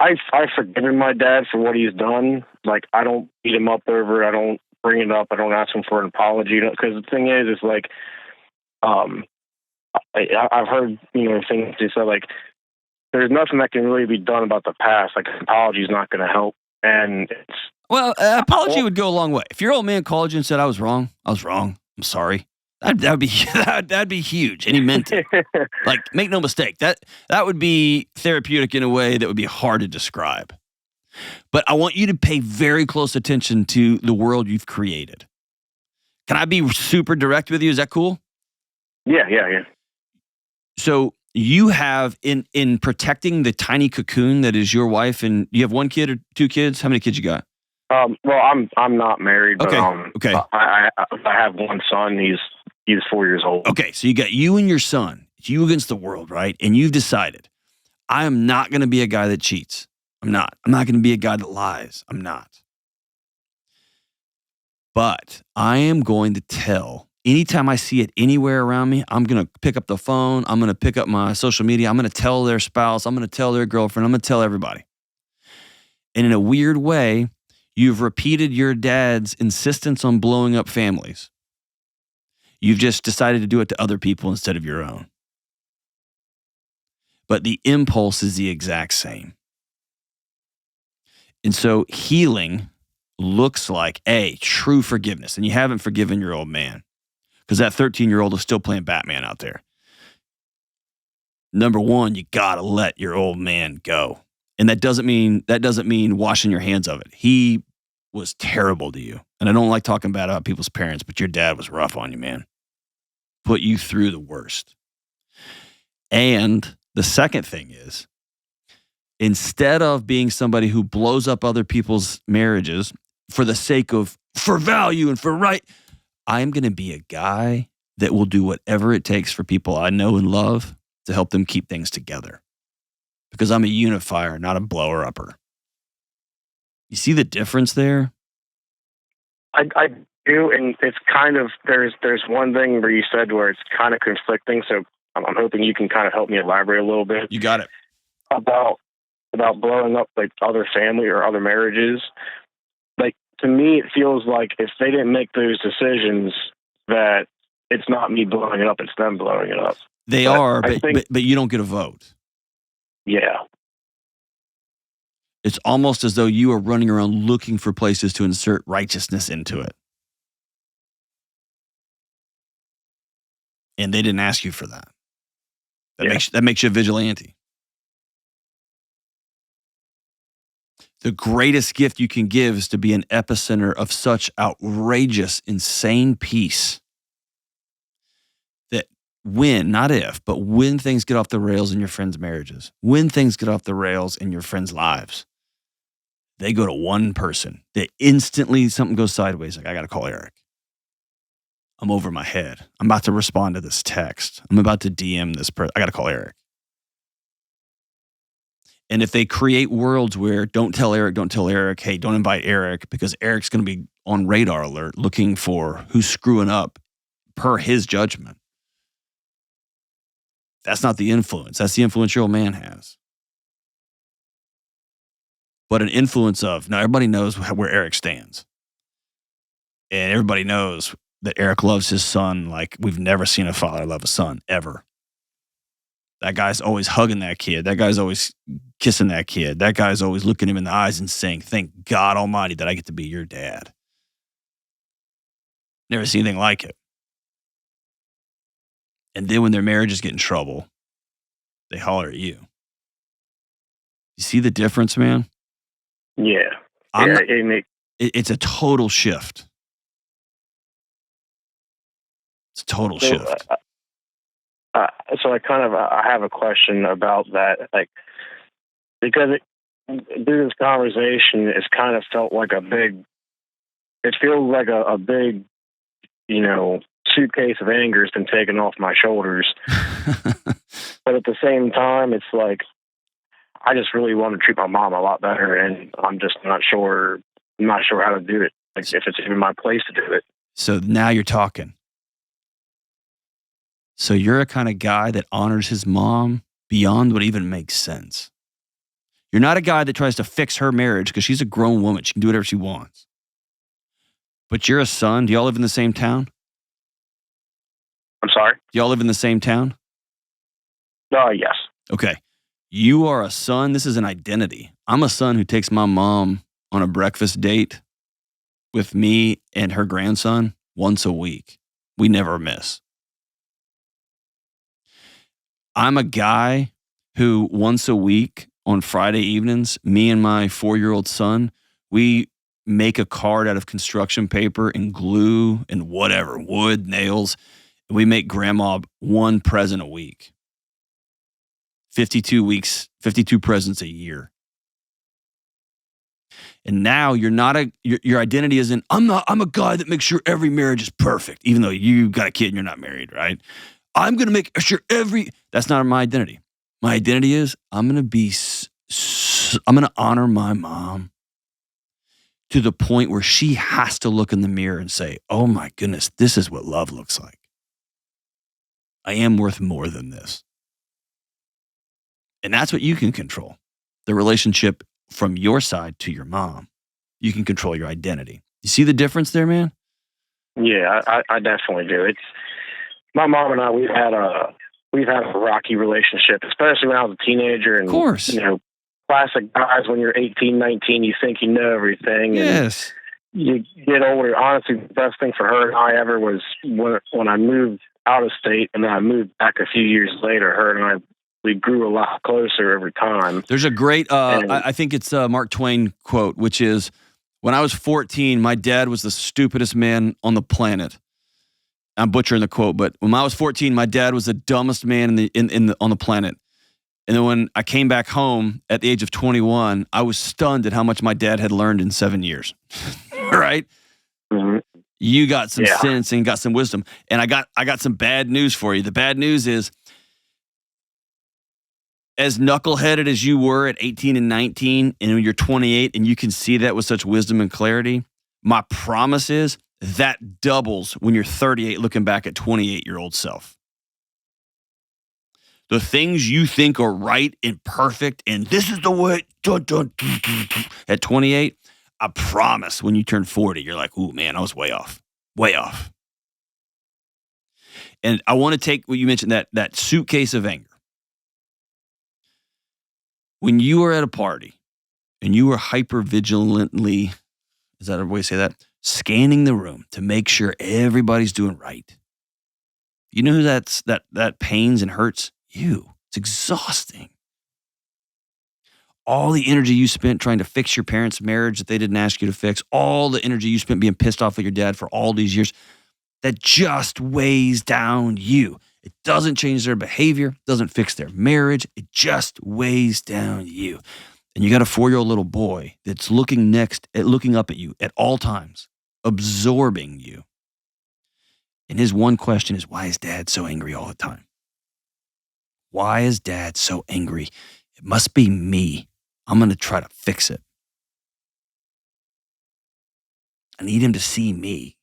I've forgiven my dad for what he's done. Like, I don't beat him up over it. I don't bring it up. I don't ask him for an apology. Because the thing is like, I've heard, things they said, like, there's nothing that can really be done about the past. Like, an apology is not going to help. And an apology would go a long way. If your old man called you and said, I was wrong, I'm sorry. That'd be huge. And he meant it. Like, make no mistake. That would be therapeutic in a way that would be hard to describe. But I want you to pay very close attention to the world you've created. Can I be super direct with you? Is that cool? Yeah. So you have, in protecting the tiny cocoon that is your wife, and you have one kid or two kids? How many kids you got? Well, I'm not married, but okay. I have one son. He's He's 4 years old. Okay, so you got you and your son. It's you against the world, right? And you've decided, I am not going to be a guy that cheats. I'm not. I'm not going to be a guy that lies. I'm not. But I am going to tell, anytime I see it anywhere around me, I'm going to pick up the phone. I'm going to pick up my social media. I'm going to tell their spouse. I'm going to tell their girlfriend. I'm going to tell everybody. And in a weird way, you've repeated your dad's insistence on blowing up families. You've just decided to do it to other people instead of your own. But the impulse is the exact same. And so healing looks like, A, true forgiveness. And you haven't forgiven your old man because that 13-year-old is still playing Batman out there. Number one, you got to let your old man go. And that doesn't mean washing your hands of it. He was terrible to you. And I don't like talking bad about people's parents, but your dad was rough on you, man. Put you through the worst. And the second thing is, instead of being somebody who blows up other people's marriages for the sake of, for value and for right, I'm going to be a guy that will do whatever it takes for people I know and love to help them keep things together. Because I'm a unifier, not a blower-upper. You see the difference there? I do, and it's kind of, there's one thing where you said where it's kind of conflicting, so I'm hoping you can kind of help me elaborate a little bit. You got it. About blowing up like other family or other marriages. Like, to me, it feels like if they didn't make those decisions, that it's not me blowing it up, it's them blowing it up. They are, but you don't get a vote. Yeah. It's almost as though you are running around looking for places to insert righteousness into it. And they didn't ask you for that. That makes you a vigilante. The greatest gift you can give is to be an epicenter of such outrageous, insane peace that when, not if, but when things get off the rails in your friends' marriages, when things get off the rails in your friends' lives, they go to one person. They instantly, something goes sideways. Like, I got to call Eric. I'm over my head. I'm about to respond to this text. I'm about to DM this person. I got to call Eric. And if they create worlds where don't tell Eric, hey, don't invite Eric because Eric's going to be on radar alert looking for who's screwing up per his judgment. That's not the influence. That's the influence your old man has. But an influence of, now everybody knows where Eric stands. And everybody knows that Eric loves his son like we've never seen a father love a son, ever. That guy's always hugging that kid. That guy's always kissing that kid. That guy's always looking him in the eyes and saying, thank God Almighty that I get to be your dad. Never seen anything like it. And then when their marriages get in trouble, they holler at you. You see the difference, man? Yeah. It's a total shift. It's a total shift. So I have a question about that, like, because through this conversation, it's kind of felt like it feels like a big, suitcase of anger has been taken off my shoulders. But at the same time, it's like, I just really want to treat my mom a lot better, and I'm just not sure how to do it, like if it's even my place to do it. So now you're talking. So you're a kind of guy that honors his mom beyond what even makes sense. You're not a guy that tries to fix her marriage because she's a grown woman. She can do whatever she wants. But you're a son. Do y'all live in the same town? I'm sorry? Do y'all live in the same town? Yes. Okay. You are a son. This is an identity. I'm a son who takes my mom on a breakfast date with me and her grandson once a week. We never miss. I'm a guy who once a week on Friday evenings, me and my 4-year-old son, we make a card out of construction paper and glue and whatever, wood, nails. And we make grandma one present a week. 52 weeks, 52 presents a year. And now you're not your identity isn't, I'm a guy that makes sure every marriage is perfect, even though you got a kid and you're not married, right? I'm going to make sure that's not my identity. My identity is I'm going to honor my mom to the point where she has to look in the mirror and say, oh my goodness, this is what love looks like. I am worth more than this. And that's what you can control. The relationship from your side to your mom. You can control your identity. You see the difference there, man? Yeah, I definitely do. It's my mom and I. We've had a rocky relationship, especially when I was a teenager. And, of course, classic guys. When you're 18, 19, you think you know everything. Yes. And you get older. Honestly, the best thing for her and I ever was when I moved out of state, and then I moved back a few years later. Her and I, we grew a lot closer every time. There's a great, I think it's a Mark Twain quote, which is, when I was 14, my dad was the stupidest man on the planet. I'm butchering the quote, but when I was 14, my dad was the dumbest man on the planet. And then when I came back home at the age of 21, I was stunned at how much my dad had learned in 7 years. Right? Mm-hmm. You got some sense and got some wisdom. And I got some bad news for you. The bad news is, as knuckleheaded as you were at 18 and 19, and when you're 28 and you can see that with such wisdom and clarity, my promise is that doubles when you're 38 looking back at 28-year-old self. The things you think are right and perfect, and this is the way, at 28, I promise when you turn 40, you're like, ooh, man, I was way off. Way off. And I want to take what you mentioned, that suitcase of anger. When you are at a party and you are hyper-vigilantly, is that a way to say that? Scanning the room to make sure everybody's doing right. You know who that pains and hurts? You. It's exhausting. All the energy you spent trying to fix your parents' marriage that they didn't ask you to fix, all the energy you spent being pissed off at your dad for all these years, that just weighs down you. It doesn't change their behavior, doesn't fix their marriage. It just weighs down you. And you got a 4-year-old little boy that's looking up at you at all times, absorbing you. And his one question is, why is dad so angry all the time? Why is dad so angry? It must be me. I'm going to try to fix it. I need him to see me.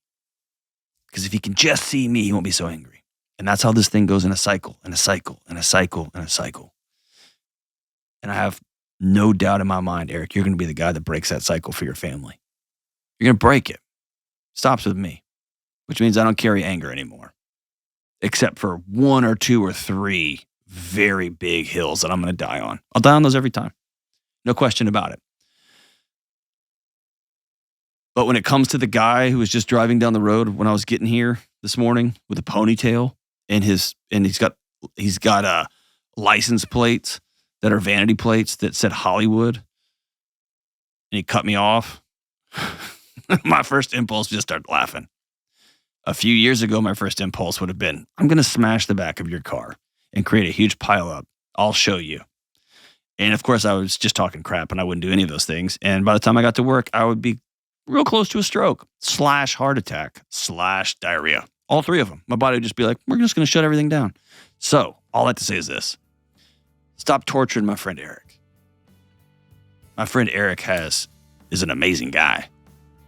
Because if he can just see me, he won't be so angry. And that's how this thing goes in a cycle, and a cycle, and a cycle, and a cycle. And I have no doubt in my mind, Eric, you're going to be the guy that breaks that cycle for your family. You're going to break it. Stops with me, which means I don't carry anger anymore, except for 1 or 2 or 3 very big hills that I'm going to die on. I'll die on those every time. No question about it. But when it comes to the guy who was just driving down the road when I was getting here this morning with a ponytail, and he's got license plates that are vanity plates that said Hollywood, and he cut me off, my first impulse was just start laughing. A few years ago, my first impulse would have been, I'm going to smash the back of your car and create a huge pileup. I'll show you. And of course, I was just talking crap, and I wouldn't do any of those things. And by the time I got to work, I would be real close to a stroke / heart attack / diarrhea. All 3 of them. My body would just be like, we're just going to shut everything down. So all I have to say is this. Stop torturing my friend Eric. My friend Eric is an amazing guy.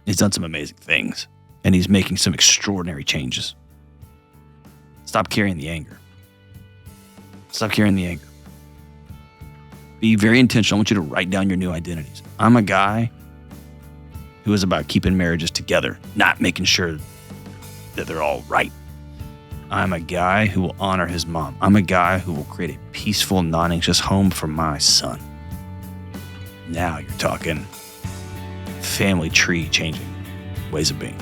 He's done some amazing things, and he's making some extraordinary changes. Stop carrying the anger. Stop carrying the anger. Be very intentional. I want you to write down your new identities. I'm a guy who is about keeping marriages together, not making sure that they're all right. I'm a guy who will honor his mom. I'm a guy who will create a peaceful, non-anxious home for my son. Now you're talking family tree changing ways of being.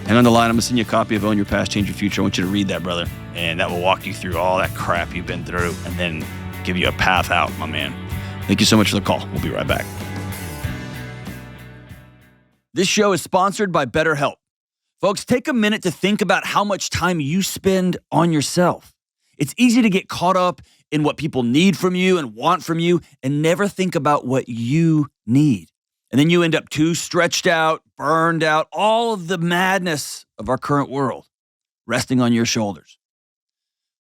Hang on the line. I'm going to send you a copy of Own Your Past, Change Your Future. I want you to read that, brother. And that will walk you through all that crap you've been through and then give you a path out, my man. Thank you so much for the call. We'll be right back. This show is sponsored by BetterHelp. Folks, take a minute to think about how much time you spend on yourself. It's easy to get caught up in what people need from you and want from you and never think about what you need. And then you end up too stretched out, burned out, all of the madness of our current world resting on your shoulders.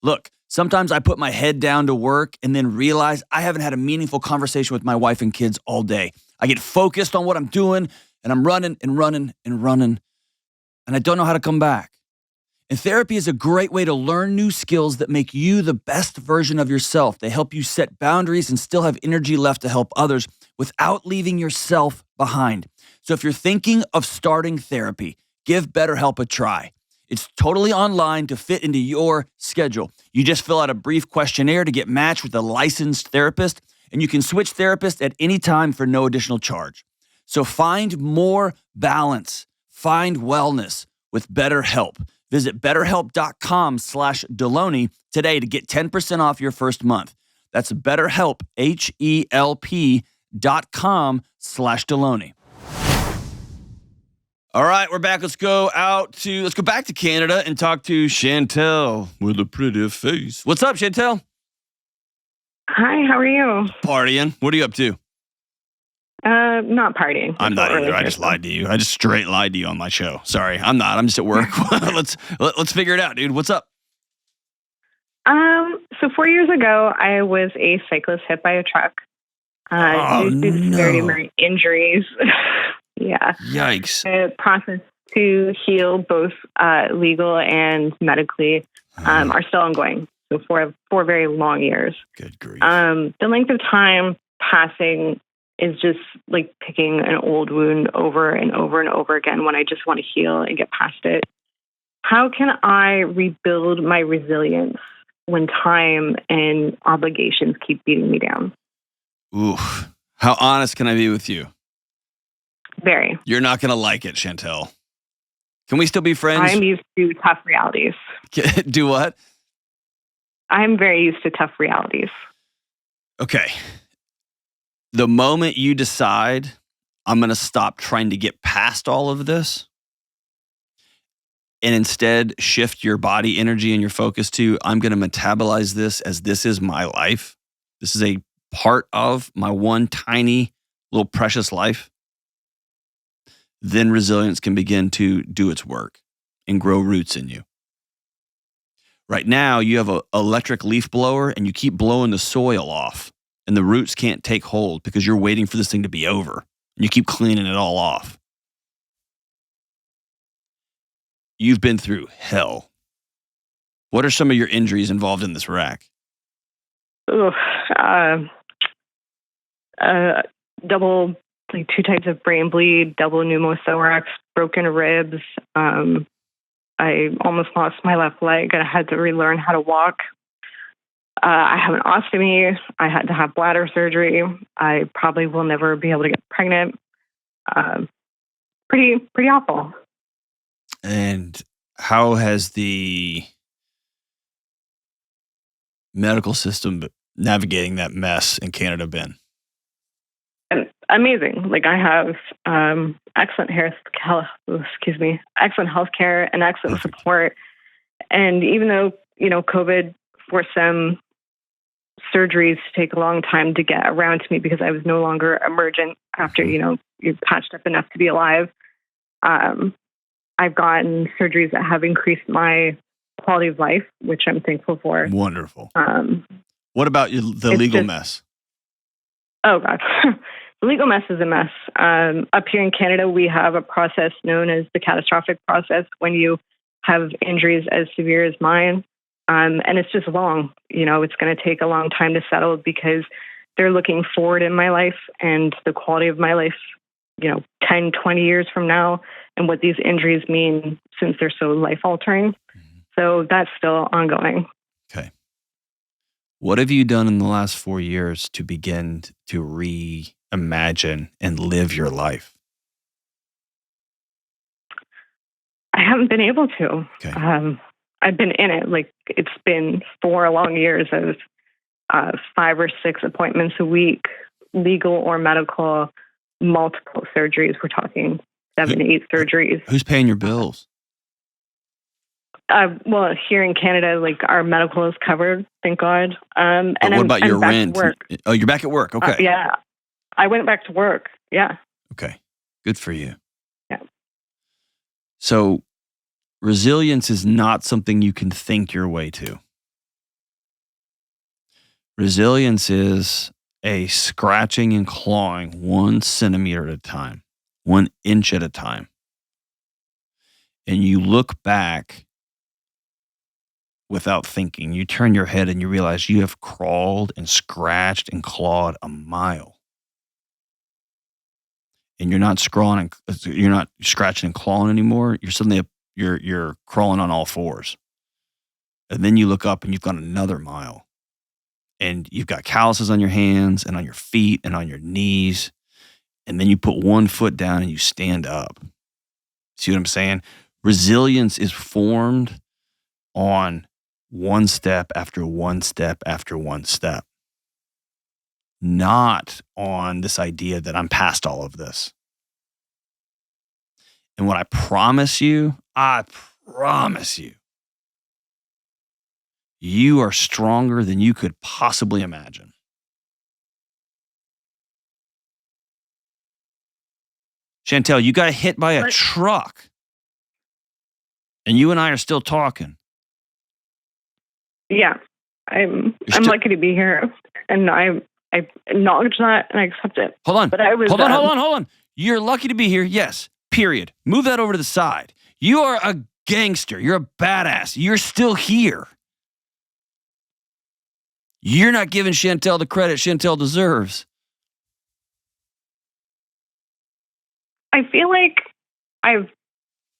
Look, sometimes I put my head down to work and then realize I haven't had a meaningful conversation with my wife and kids all day. I get focused on what I'm doing and I'm running and running and running, and I don't know how to come back. And therapy is a great way to learn new skills that make you the best version of yourself. They help you set boundaries and still have energy left to help others without leaving yourself behind. So if you're thinking of starting therapy, give BetterHelp a try. It's totally online to fit into your schedule. You just fill out a brief questionnaire to get matched with a licensed therapist, and you can switch therapists at any time for no additional charge. So find more balance, find wellness with BetterHelp. Visit BetterHelp.com/Delony today to get 10% off your first month. That's BetterHelp, HELP.com/Delony. All right, we're back. Let's go back to Canada and talk to Chantel with a pretty face. What's up, Chantel? Hi, how are you? Partying. What are you up to? Not partying. I'm not either. I just lied to you. I just straight lied to you on my show. Sorry, I'm not. I'm just at work. Let's figure it out, dude. What's up? So 4 years ago, I was a cyclist hit by a truck. Due to the severity of my injuries. Yeah. Yikes. The process to heal, both legal and medically, are still ongoing. So for 4 very long years. Good grief. The length of time passing is just like picking an old wound over and over and over again when I just want to heal and get past it. How can I rebuild my resilience when time and obligations keep beating me down? Oof. How honest can I be with you? Very. You're not going to like it, Chantel. Can we still be friends? I'm used to tough realities. Do what? I'm very used to tough realities. Okay. The moment you decide, I'm going to stop trying to get past all of this and instead shift your body energy and your focus to, I'm going to metabolize this as this is my life. This is a part of my one tiny little precious life. Then resilience can begin to do its work and grow roots in you. Right now, you have an electric leaf blower and you keep blowing the soil off and the roots can't take hold because you're waiting for this thing to be over and you keep cleaning it all off. You've been through hell. What are some of your injuries involved in this wreck? Double, like 2 types of brain bleed, double pneumothorax, broken ribs. I almost lost my left leg and I had to relearn how to walk. I have an ostomy. I had to have bladder surgery. I probably will never be able to get pregnant. Pretty awful. And how has the medical system navigating that mess in Canada been? Amazing. Like I have excellent healthcare and excellent support. And even though, COVID forced some surgeries to take a long time to get around to me because I was no longer emergent after, you're patched up enough to be alive. I've gotten surgeries that have increased my quality of life, which I'm thankful for. Wonderful. What about the legal mess? Oh, God. The legal mess is a mess. Up here in Canada, we have a process known as the catastrophic process when you have injuries as severe as mine. And it's just long. It's going to take a long time to settle because they're looking forward in my life and the quality of my life, 10, 20 years from now and what these injuries mean since they're so life-altering. Mm-hmm. So that's still ongoing. Okay. What have you done in the last 4 years to begin to reimagine and live your life? I haven't been able to. Okay. I've been in it. Like it's been 4 long years of 5 or 6 appointments a week, legal or medical, multiple surgeries. We're talking 7 to 8 surgeries. Who's paying your bills? Well, here in Canada, like our medical is covered, thank God. And what about your rent? Work. Oh, you're back at work. Okay. Yeah. I went back to work. Yeah. Okay. Good for you. Yeah. So resilience is not something you can think your way to. Resilience is a scratching and clawing 1 centimeter at a time, 1 inch at a time. And you look back without thinking. You turn your head and you realize you have crawled and scratched and clawed a mile. And you're not you're not scratching and clawing anymore. You're suddenly you're crawling on all fours. And then you look up and you've gone another mile. And you've got calluses on your hands and on your feet and on your knees. And then you put 1 foot down and you stand up. See what I'm saying? Resilience is formed on 1 step after 1 step after 1 step. Not on this idea that I'm past all of this. And what I promise you, you are stronger than you could possibly imagine. Chantel, you got hit by a truck. And you and I are still talking. Yeah. I'm lucky to be here. And I acknowledge that and I accept it. Hold on. But hold on. You're lucky to be here. Yes. Period. Move that over to the side. You are a gangster. You're a badass. You're still here. You're not giving Chantel the credit Chantel deserves. I feel like I've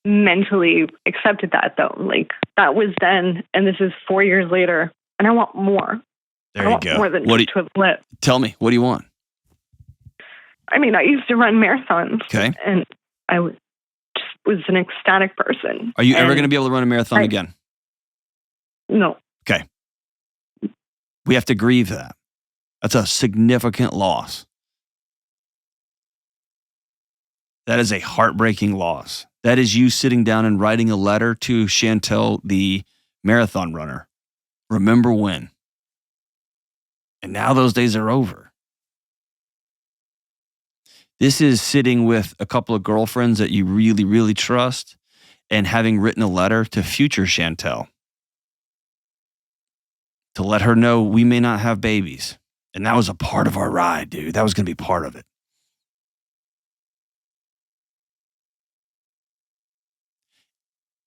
mentally accepted that, though. Like, that was then, and this is 4 years later, and I want more. There you go. More than just to have lit. Tell me, what do you want? I mean, I used to run marathons. Okay. And I was an ecstatic person. Are you ever going to be able to run a marathon again? No. Okay. We have to grieve that. That's a significant loss. That is a heartbreaking loss. That is you sitting down and writing a letter to Chantel, the marathon runner. Remember when? And now those days are over. This is sitting with a couple of girlfriends that you really, really trust and having written a letter to future Chantel to let her know we may not have babies. And that was a part of our ride, dude. That was going to be part of it.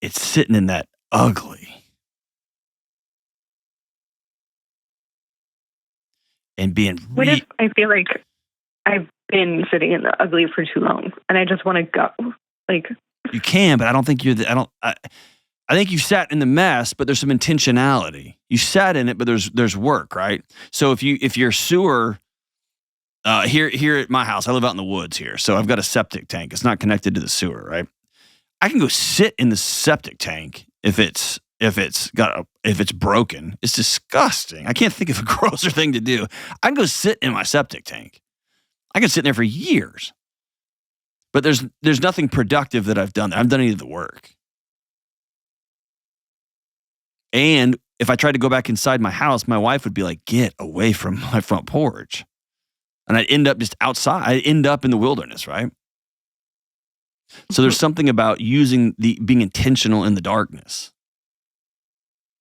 It's sitting in that ugly and being. What if I feel like I've been sitting in the ugly for too long and I just want to go? Like, you can, but I don't think you're. I think you sat in the mess, but there's some intentionality. You sat in it, but there's work, right? So if your sewer. Here at my house, I live out in the woods here, so I've got a septic tank. It's not connected to the sewer, right? I can go sit in the septic tank if it's broken. It's disgusting. I can't think of a grosser thing to do. I can go sit in my septic tank. I can sit in there for years. But there's nothing productive that I've done. I haven't done any of the work. And if I tried to go back inside my house, my wife would be like, "Get away from my front porch." And I'd end up just outside. I'd end up in the wilderness, right? So there's something about being intentional in the darkness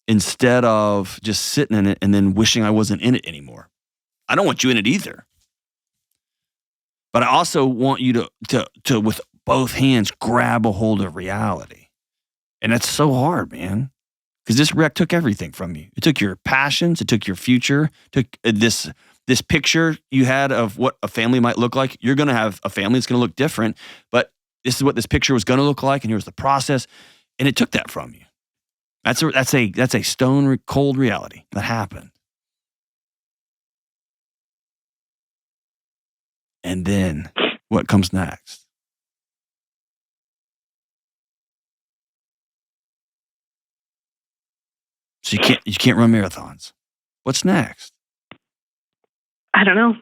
instead of just sitting in it and then wishing I wasn't in it anymore. I don't want you in it either. But I also want you to with both hands grab a hold of reality. And that's so hard, man. Because this wreck took everything from you. It took your passions, it took your future, took this picture you had of what a family might look like. You're going to have a family that's going to look different, but this is what this picture was going to look like, and here's the process, and it took that from you. That's a stone cold reality that happened. And then what comes next? So you can't run marathons. What's next? I don't know.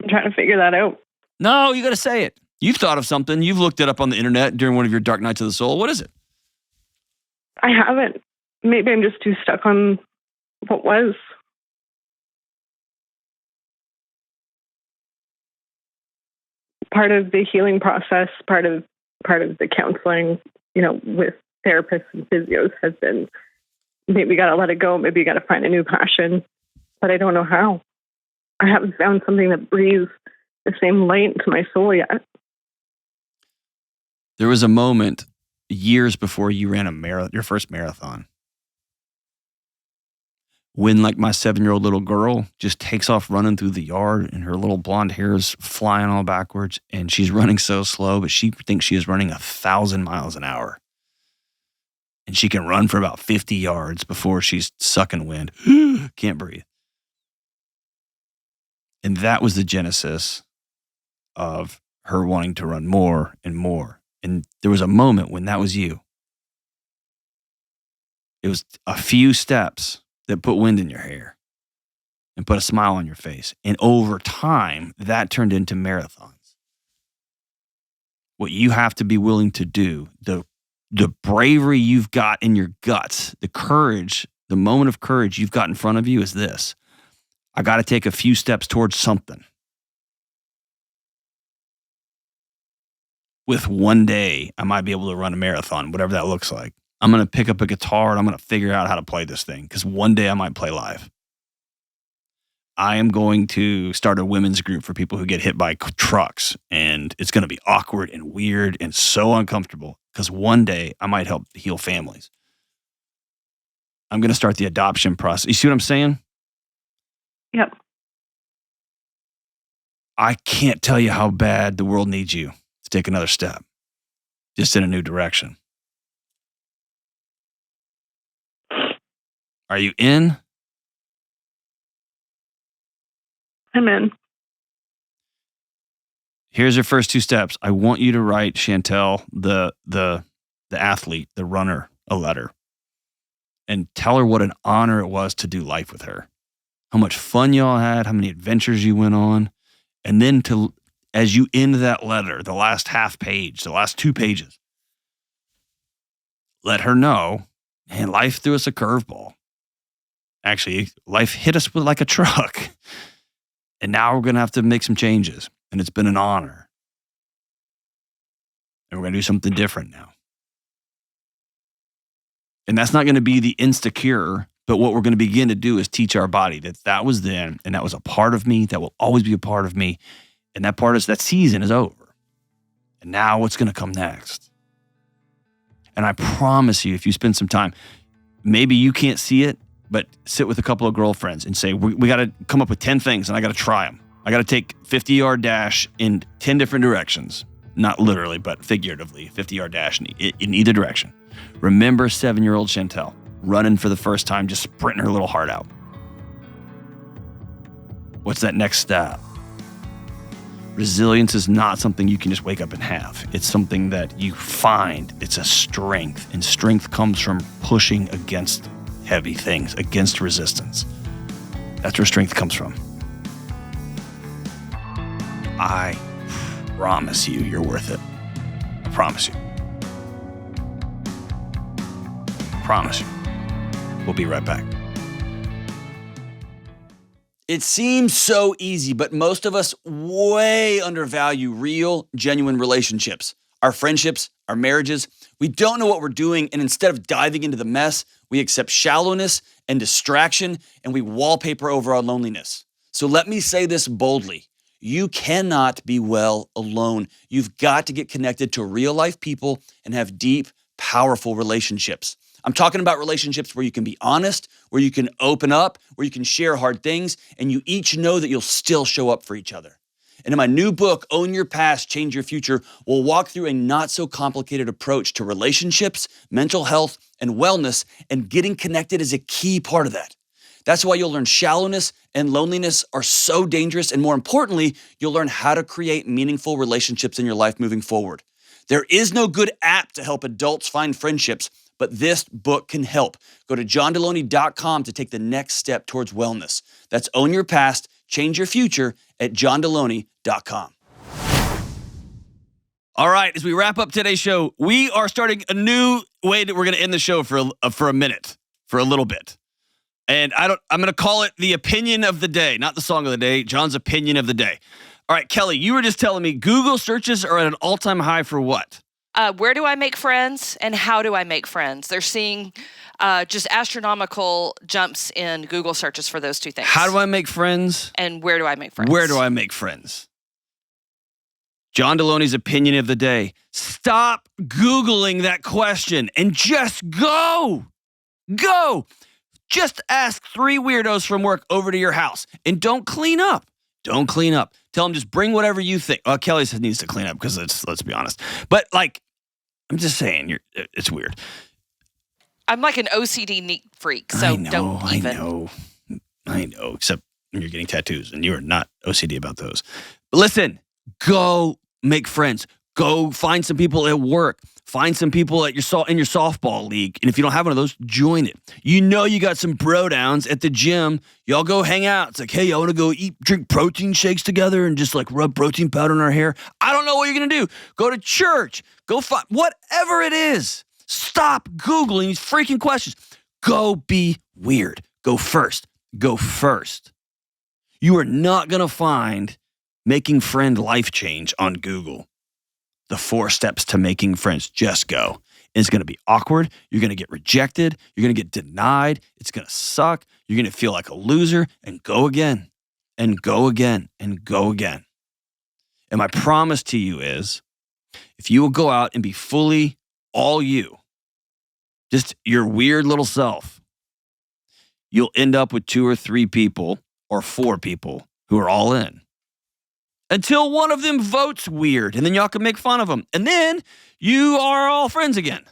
I'm trying to figure that out. No, you got to say it. You've thought of something. You've looked it up on the internet during one of your dark nights of the soul. What is it? I haven't. Maybe I'm just too stuck on what was. part of the healing process, part of the counseling, with therapists and physios has been, maybe you got to let it go. Maybe you got to find a new passion, but I don't know how. I haven't found something that breathes the same light into my soul yet. There was a moment years before you ran your first marathon, when like my 7-year-old little girl just takes off running through the yard and her little blonde hair is flying all backwards and she's running so slow, but she thinks she is running 1,000 miles an hour. And she can run for about 50 yards before she's sucking wind. Can't breathe. And that was the genesis of her wanting to run more and more. And there was a moment when that was you. It was a few steps that put wind in your hair and put a smile on your face. And over time, that turned into marathons. What you have to be willing to do, the bravery you've got in your guts, the courage, the moment of courage you've got in front of you is this. I got to take a few steps towards something. With one day, I might be able to run a marathon, whatever that looks like. I'm going to pick up a guitar and I'm going to figure out how to play this thing because one day I might play live. I am going to start a women's group for people who get hit by trucks, and it's going to be awkward and weird and so uncomfortable because one day I might help heal families. I'm going to start the adoption process. You see what I'm saying? Yep. I can't tell you how bad the world needs you to take another step, just in a new direction. Are you in? I'm in. Here's your first 2 steps. I want you to write Chantel, the athlete, the runner, a letter. And tell her what an honor it was to do life with her. How much fun y'all had, how many adventures you went on. And then as you end that letter, the last half page, the last 2 pages, let her know, man, life threw us a curveball. Actually, life hit us with like a truck. And now we're going to have to make some changes. And it's been an honor. And we're going to do something different now. And that's not going to be the insta-cure, but what we're going to begin to do is teach our body that was then, and that was a part of me, that will always be a part of me. And that season is over. And now what's going to come next? And I promise you, if you spend some time, maybe you can't see it, but sit with a couple of girlfriends and say, we got to come up with 10 things and I got to try them. I got to take 50-yard dash in 10 different directions. Not literally, but figuratively, 50-yard dash in either direction. Remember 7-year-old Chantel running for the first time, just sprinting her little heart out. What's that next step? Resilience is not something you can just wake up and have. It's something that you find. It's a strength, and strength comes from pushing against heavy things, against resistance. That's where strength comes from. I promise you, you're worth it. I promise you. Promise you. We'll be right back. It seems so easy, but most of us way undervalue real, genuine relationships. Our friendships, our marriages. We don't know what we're doing, and instead of diving into the mess, we accept shallowness and distraction, and we wallpaper over our loneliness. So let me say this boldly. You cannot be well alone. You've got to get connected to real-life people and have deep, powerful relationships. I'm talking about relationships where you can be honest, where you can open up, where you can share hard things, and you each know that you'll still show up for each other. And in my new book, Own Your Past, Change Your Future, we'll walk through a not-so-complicated approach to relationships, mental health, and wellness, and getting connected is a key part of that. That's why you'll learn shallowness and loneliness are so dangerous, and more importantly, you'll learn how to create meaningful relationships in your life moving forward. There is no good app to help adults find friendships, but this book can help. Go to johndelony.com to take the next step towards wellness. That's Own Your Past, Change Your Future at johndelony.com. All right, as we wrap up today's show, we are starting a new way that we're going to end the show for a minute, for a little bit. And I'm going to call it the opinion of the day, not the song of the day, John's opinion of the day. All right, Kelly, you were just telling me Google searches are at an all-time high for what? Where do I make friends and how do I make friends? They're seeing just astronomical jumps in Google searches for those two things. How do I make friends? And where do I make friends? Where do I make friends? John Delony's opinion of the day. Stop Googling that question and just go. Go. Just ask 3 weirdos from work over to your house and don't clean up. Don't clean up. Tell them just bring whatever you think. Well, Kelly says needs to clean up because let's be honest. But like, I'm just saying, it's weird. I'm like an OCD neat freak, so don't even. I know, except when you're getting tattoos and you are not OCD about those. But listen, go make friends. Go find some people at work. Find some people at in your softball league. And if you don't have one of those, join it. You know you got some bro downs at the gym. Y'all go hang out. It's like, hey, y'all want to go drink protein shakes together and just like rub protein powder in our hair? I don't know what you're going to do. Go to church. Go find whatever it is. Stop Googling these freaking questions. Go be weird. Go first. Go first. You are not going to find making friend life change on Google. The 4 steps to making friends. Just go. It's going to be awkward. You're going to get rejected. You're going to get denied. It's going to suck. You're going to feel like a loser and go again and go again and go again. And my promise to you is if you will go out and be fully all you, just your weird little self, you'll end up with 2 or 3 people or 4 people who are all in. Until one of them votes weird, and then y'all can make fun of them. And then you are all friends again.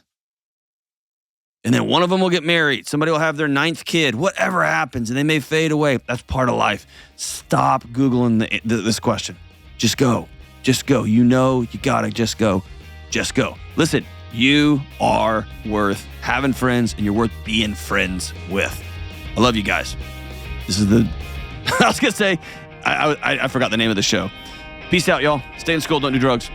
And then one of them will get married. Somebody will have their 9th kid. Whatever happens, and they may fade away. That's part of life. Stop Googling this question. Just go. Just go. You know you got to just go. Just go. Listen, you are worth having friends, and you're worth being friends with. I love you guys. This is I was going to say, I forgot the name of the show. Peace out, y'all. Stay in school. Don't do drugs.